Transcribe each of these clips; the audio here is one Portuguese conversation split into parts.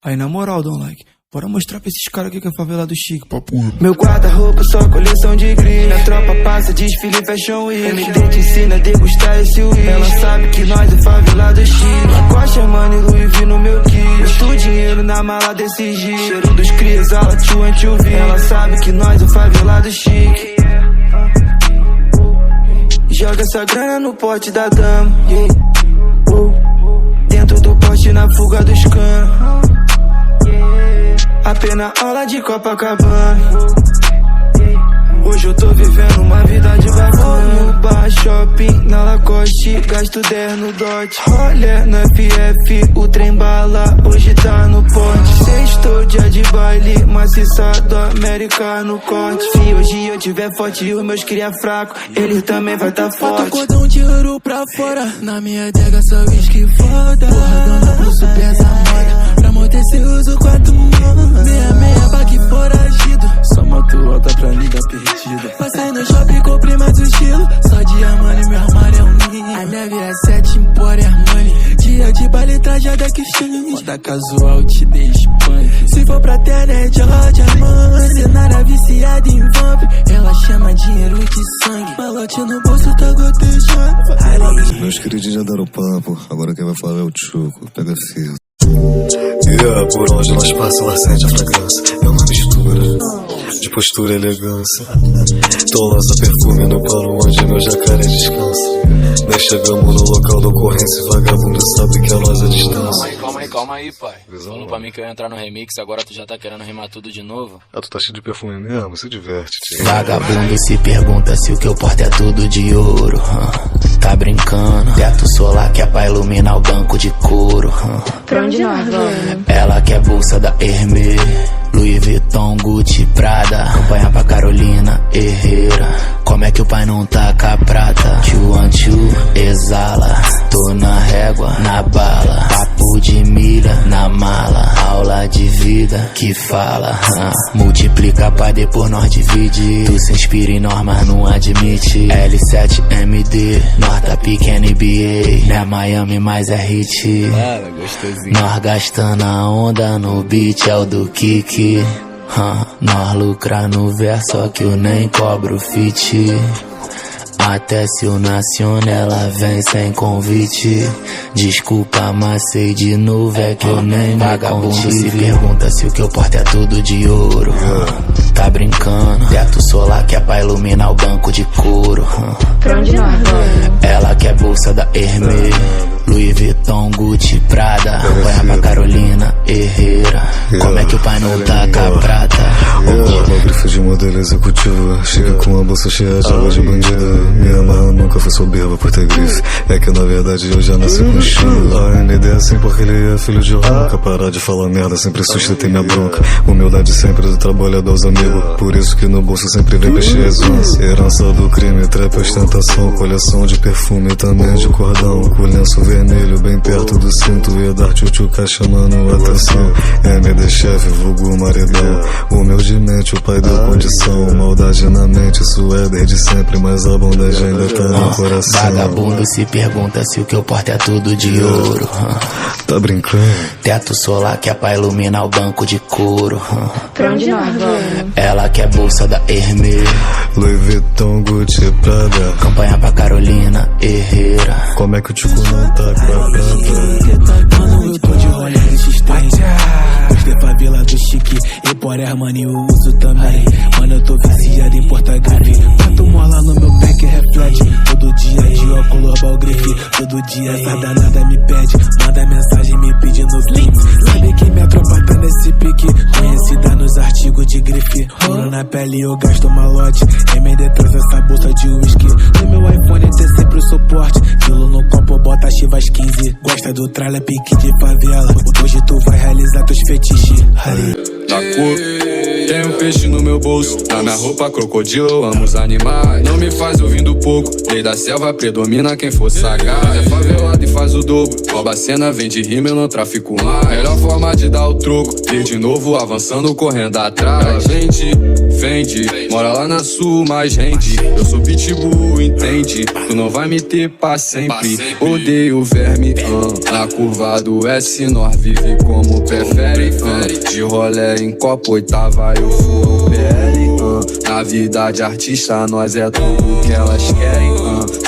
Aí na moral, Don Like, bora mostrar pra esses caras que é favela do Chico, papo. Meu guarda-roupa só coleção de grife. Minha tropa passa, desfile Fashion Week. MD te ensina a degustar esse uísque. Ela sabe que nós é favela do Chico. Lacoste, Armani, Louis V no meu kit. Meto dinheiro na mala desses dias. Cheiro dos crias, ela tio anti-UV. Ela sabe que nós é favela do Chique. Joga essa grana no pote da dama, dentro do pote na fuga dos canos. Apenas aula de Copacabana. Hoje eu tô vivendo uma vida de bacana. No bar, shopping, na Lacoste, gasto 10 no dot. Olha na FF, o trem bala, hoje tá no pote. Sextou, dia de baile, maciçado, América no corte. Se hoje eu tiver forte e os meus cria fraco, eles também vai tá forte. Bota cordão de ouro pra fora, na minha adega só whisky foda. Porra, dona pulso pesa moda, pra amortecer uso 4 mãos. Meia, baque foragido, só moto alta pra liga perdida. Passei no shopping, comprei mais um estilo, só de Armani, meu armário é um ninho. A minha vida é 7, Empório Armani. Dia de baile, trajada que estranho. Moda casual, te deixa punk. Se for pra internet, Hot Armani. Cenária viciada em vamp, ela chama dinheiro de sangue. Malote no bolso, tá gotejando. Meus queridinhos já deram papo, agora quem vai falar é o Chuco, pega firme. Por onde nós passamos, ela sente a fragrância. É uma mistura de postura e elegância. Então lança perfume no pano onde meu jacaré descansa. Nem chegamos no local da ocorrência, vagabundo sabe que é nós a distância. Calma aí, pai. Falou pra mim que eu ia entrar no remix, agora tu já tá querendo rimar tudo de novo? Ah, tu tá cheio de perfume mesmo? Se diverte, tio. Vagabundo se pergunta se o que eu porto é tudo de ouro. Tá brincando? Teto solar que é pra iluminar o banco de couro. Pra onde nós vamos? Ela quer bolsa da Hermès, Louis Vuitton, Gucci, Prada. Campanha pra Carolina Herrera. Como é que o pai não taca prata? Tio, exala. Tô na régua, na bala. Papo de milha, na mala. Aula de vida que fala. Multiplica pra depois nós dividir. Tu se inspira em nós, mas não admite. L7MD, nós tá pequeno NBA. Não é Miami, mas é hit. Mano, gostosinho. Nós gastando a onda no beat, é o do Kiki. Nós lucra no verso, só que eu nem cobro fit. Até se o naciona, ela vem sem convite. Desculpa, amassei de novo, é que eu nem vagabundo se pergunta se o que eu porto é tudo de ouro. Tá brincando? Teto solar que é pra iluminar o banco de couro. Pra onde nós vamos? Ela quer bolsa da Hermès, Louis Vuitton, Gucci, Prada. Campanha pra Carolina Herrera. Como é que o pai não taca prata? Uma grife de modelo executiva. Chega com uma bolsa cheia de água de bandida. Minha marra nunca foi soberba por ter grife. É que na verdade eu já nasci com estilo. A ND é assim porque ele é filho de ronca. Parar de falar merda sempre sustentei minha bronca. Humildade sempre do trabalhador dos amigos. Por isso que no bolso sempre vem peixe exonça. Herança do crime, trap, ostentação. Coleção de perfume também de cordão. Com lenço vermelho bem perto do cinto. E dar tchutchuca chamando atenção. MD chefe, vulgo maridão. Humildemente o pai deu condição. Maldade na mente, isso é desde sempre. Mas a bondade ainda tá no coração. Vagabundo se pergunta se o que eu porto é tudo de ouro. Tá brincando? Teto solar que é pra iluminar o banco de couro. Pra onde nós vamos? Ela quer bolsa da Hermès, Louis Vuitton, Gucci, Prada. Campanha pra Carolina Herrera. Como é que o Tico não tá com a prata? Mano, eu tô de rolê resistência. Gostei favela do Chique, Empório Armani eu uso também. Mano, eu tô viciado em porta-grife. Bato mola no meu pé que reflete. Todo dia de óculos balgrife. Todo dia essa danada me pede. Manda mensagem me pedindo link. Sabe que minha tropa tá nesse pique. Conhecida nos artigos de grife. Ouro na pele eu gasto malote. MD traz essa bolsa de whisky. No meu iPhone tem sempre o suporte. Quilo no copo, bota Chivas 15. Gosta do tralha, pique de favela. Hoje tu vai realizar teus fetiches. Tenho peixe no meu bolso, na minha roupa crocodilo, eu amo os animais. Não me faz ouvindo pouco, lei da selva predomina quem for sagaz. É favelado e faz o dobro, rouba a cena, vende rima, eu não trafico mais. Melhor forma de dar o troco, vir de novo avançando, correndo atrás. Vende, mora lá na sul, mas rende. Eu sou pitbull, entende? Tu não vai me ter pra sempre. Odeio verme, na curva do S, nós vive como prefere. rolé em copo, oitava eu furo o PL. Na vida de artista nós é tudo que elas querem.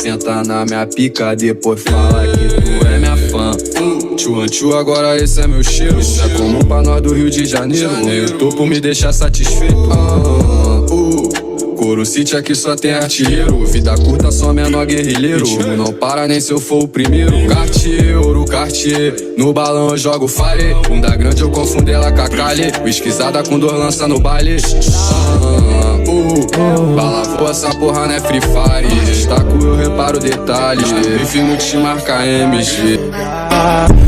Senta na minha pica, depois fala que tu é minha fã. Tchu, agora esse é meu cheiro. Isso é comum pra nós do Rio de Janeiro. O topo me deixa satisfeito. Coro City aqui só tem artilheiro. Vida curta, só menor guerrilheiro. Ritmo não para nem se eu for o primeiro. Cartier, ouro Cartier. No balão eu jogo fire. Bunda grande eu confundo ela com a Kali. Whiskyzada com dor lança no baile. Bala boa, essa porra não é Free Fire. Destaco, eu reparo detalhes. Bife no te marca MG.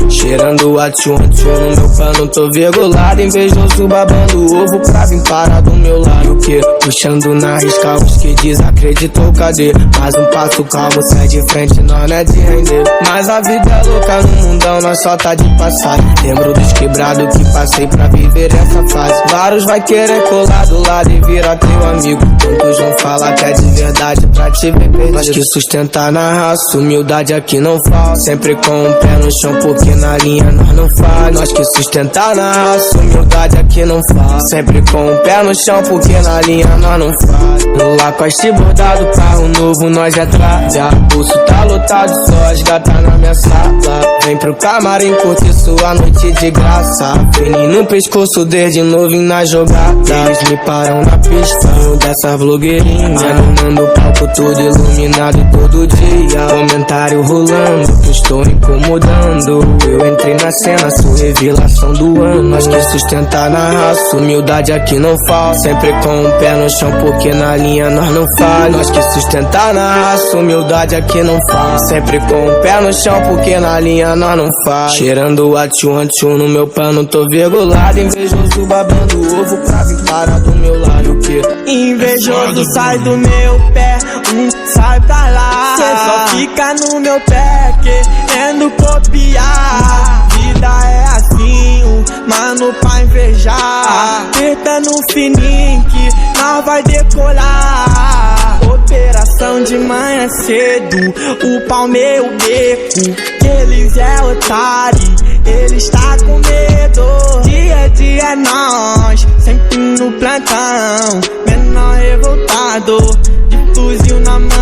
Cheirando a tchum no meu pano, tô virgulado. Invejoso babando ovo pra vir parar do meu lado. O que? Puxando na risca os que desacreditou, cadê? Mais um passo calmo, sai de frente, nós não é de render. Mas a vida é louca no mundão, nós só tá de passagem. Lembro dos quebrados que passei pra viver essa fase. Vários vai querer colar do lado e virar teu amigo. Muitos vão falar que é de verdade pra te ver perdido. Nós que sustentar na raça, humildade aqui não falta. Sempre com o pé no chão, porque na linha nós não falha. Nós que sustentar na raça, humildade aqui não falta. Sempre com o pé no chão, porque na linha nós não falha. No Lacoste bordado, carro novo nós já traja. Pulso tá lotado, só as gatas na minha sala. Vem pro camarim curtir sua noite de graça. Fini no pescoço desde novinho na jogada. Eles me param na pista, eu dessa vlogueirinha. Animando o palco todo iluminado todo dia. Comentário rolando, que estou incomodando. Eu entrei na cena, sou revelação do ano. Nós que sustentar na raça, humildade aqui não falta. Sempre com o pé no chão, porque na linha nós não falha. Nós que sustentar na raça, humildade aqui não falta. Sempre com o pé no chão, porque na linha nós não falha. Cheirando a tchum no meu pano, tô virgulado. Invejoso babando ovo pra vir parar do meu lado. O que? Invejoso sai do meu pé, sai pra lá. Cê só fica no meu pé querendo copiar. Vida é assim, mano pra invejar. Apertando no fininho que nós vai decolar. Operação de manhã cedo, o pau meu beco. Que eles é otário, eles tá com medo. Dia a dia é nós, sempre no plantão. Menor revoltado, de fuzil na mão.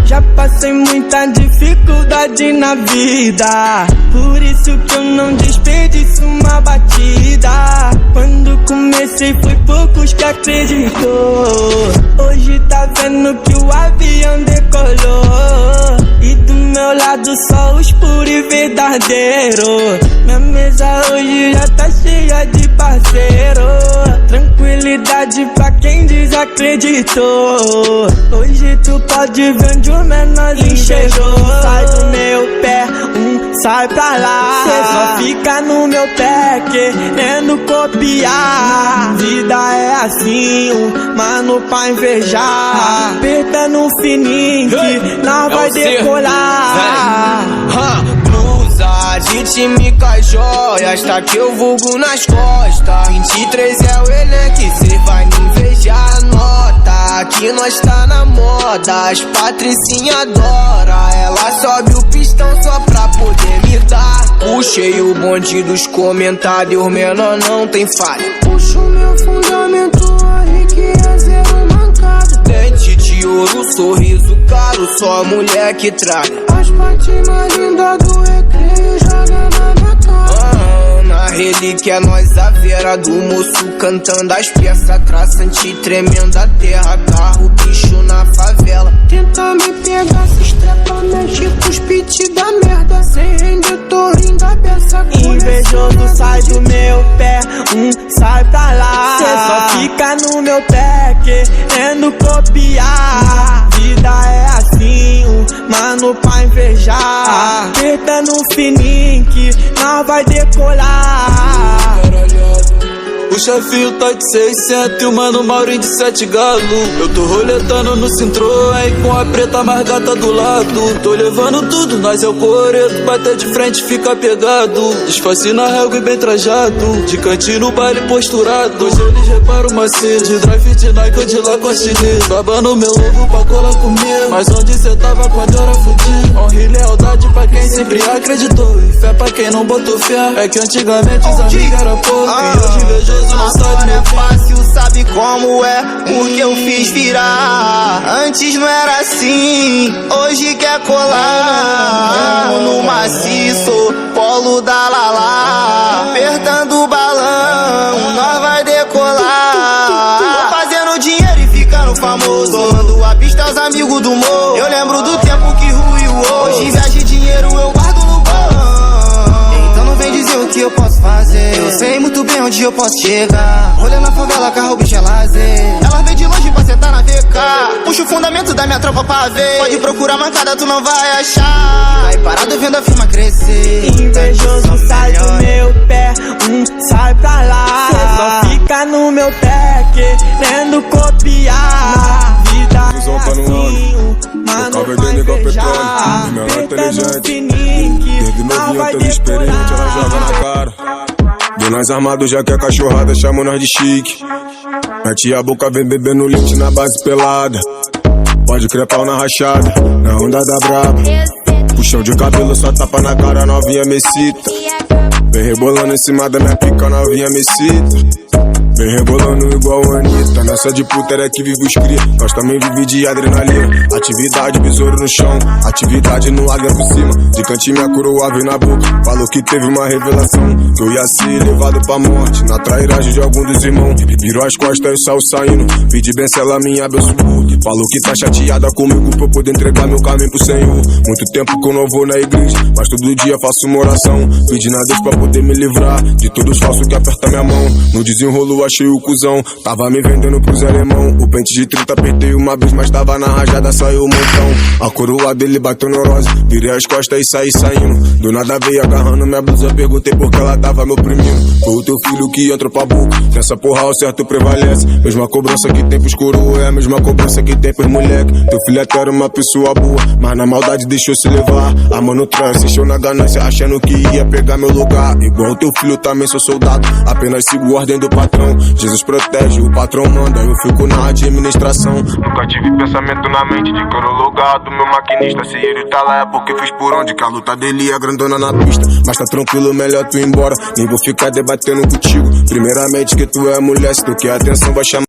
Já passei muita dificuldade na vida, por isso que eu não desperdiço uma batida. Quando comecei foi poucos que acreditou. Hoje tá vendo que o avião decolou, e do meu lado só os puros e verdadeiros. Minha mesa hoje já tá cheia de parceiro. Tranquilidade pra quem desacreditou. Hoje tu pode ver onde o menorzinho chegou. Sai do meu pé, sai pra lá. Cê só fica no meu pé querendo copiar. Vida é assim, mano pra invejar. Apertando no fininho que nós vai decolar. Blusa de time com as joias, tá que eu vulgo nas costas. 23 é o elenco, cê vai me invejar. Nota que nós tá na moda, as patricinha adora. Ela sobe o pistão só pra poder me dar. Puxei o bonde dos comentários, menor não tem falha. Puxo meu fundamento aí que é zero mancado. Dente de ouro, sorriso caro, só mulher que trai. As patinhas lindas do recreio joga na minha cara. Na relíquia nós a vera do moço cantando as peças. Traçante tremenda terra, carro, bicho na favela. Tenta me pegar, se estrepa, mexe com os pit da merda. Sem render, tô rindo a peça. Invejoso sai do meu pé, sai pra lá. Cê só fica no meu pé querendo copiar. Vida é assim, mano pra invejar. Apertando no fininho que nós vai decolar. chefinho tá de 600 e o mano Maurinho de 7 galo. Eu tô roletando no Citroën com a preta mais gata do lado. Tô levando tudo, nós é o coreto, bater de frente fica pegado. Disfarce na relva e bem trajado, de cantinho no baile posturado. Hoje eles reparam macio, de drive de Nike ou de Lacoste. Babando meu ovo pra colar comigo, mas onde cê tava quando eu era fudido? Honra e lealdade pra quem sempre acreditou, e fé pra quem não botou fé. É que antigamente os amigos eram pouco, e hoje invejoso não sabe. Agora é fácil, sabe como é, porque eu fiz virar. Antes não era assim, hoje quer colar. No maciço, polo da Lala, apertando o balão, nós vai decolar. Tô fazendo dinheiro e ficando famoso, tomando a pista aos amigos do morro. Eu lembro do tempo que ruiu. Hoje investe dinheiro, eu guardo no bolso. Então não vem dizer o que eu posso fazer, eu sei muito bem onde eu posso chegar. Olhando na favela, carro, bicho é lazer. Ela vem de longe pra sentar na VK. Puxa o fundamento da minha tropa pra ver. Pode procurar mancada, tu não vai achar. Vai parado vendo a firma crescer. Invejoso sai do meu pé, sai pra lá. Cê só fica no meu pé querendo copiar. Vida é assim, mano, vai beijar. Tentando fininho que desde novinho tão experiente, ela joga na cara. Vê nós armados, já que é cachorrada, chamam nós de chique. Mete a boca, vem bebendo leite na base pelada. Pode crer pau na rachada, na onda da braba. Puxão de cabelo, só tapa na cara, novinha mecita. Vem rebolando em cima da minha pica, novinha mecita. Vem rebolando igual a Anitta. Nessa de puta que vive os cria, nós também vive de adrenalina. Atividade, besouro no chão, atividade no águia por cima. De cantinho minha coroa veio na boca, falou que teve uma revelação, que eu ia ser levado pra morte, na trairagem de algum dos irmãos. Virou as costas e saiu saindo, pedi bem se ela me abençoou. Falou que tá chateada comigo pra eu poder entregar meu caminho pro Senhor. Muito tempo que eu não vou na igreja, mas todo dia faço uma oração, pedindo a Deus pra poder me livrar de todos os falsos que apertam minha mão. No desenrolo achei o cuzão, tava me vendendo pros alemão. O pente de 30 apertei uma vez, mas tava na rajada, saiu um montão. A coroa dele bateu neurose, virei as costas e saí saindo. Do nada veio agarrando minha blusa, perguntei por que ela tava me oprimindo. Foi o teu filho que entrou pra boca, nessa porra o certo prevalece. Mesma cobrança que tem pros coroa, é a mesma cobrança que tem pros moleque. Teu filho até era uma pessoa boa, mas na maldade deixou se levar. A mano trans, encheu na ganância, achando que ia pegar meu lugar. Igual teu filho também sou soldado, apenas sigo ordem do patrão. Jesus protege, o patrão manda, eu fico na administração. Nunca tive pensamento na mente de corologado. Meu maquinista, se ele tá lá é porque fiz por onde, que a luta dele é grandona na pista. Mas tá tranquilo, melhor tu ir embora, nem vou ficar debatendo contigo. Primeiramente que tu é mulher, se tu quer atenção vai chamar.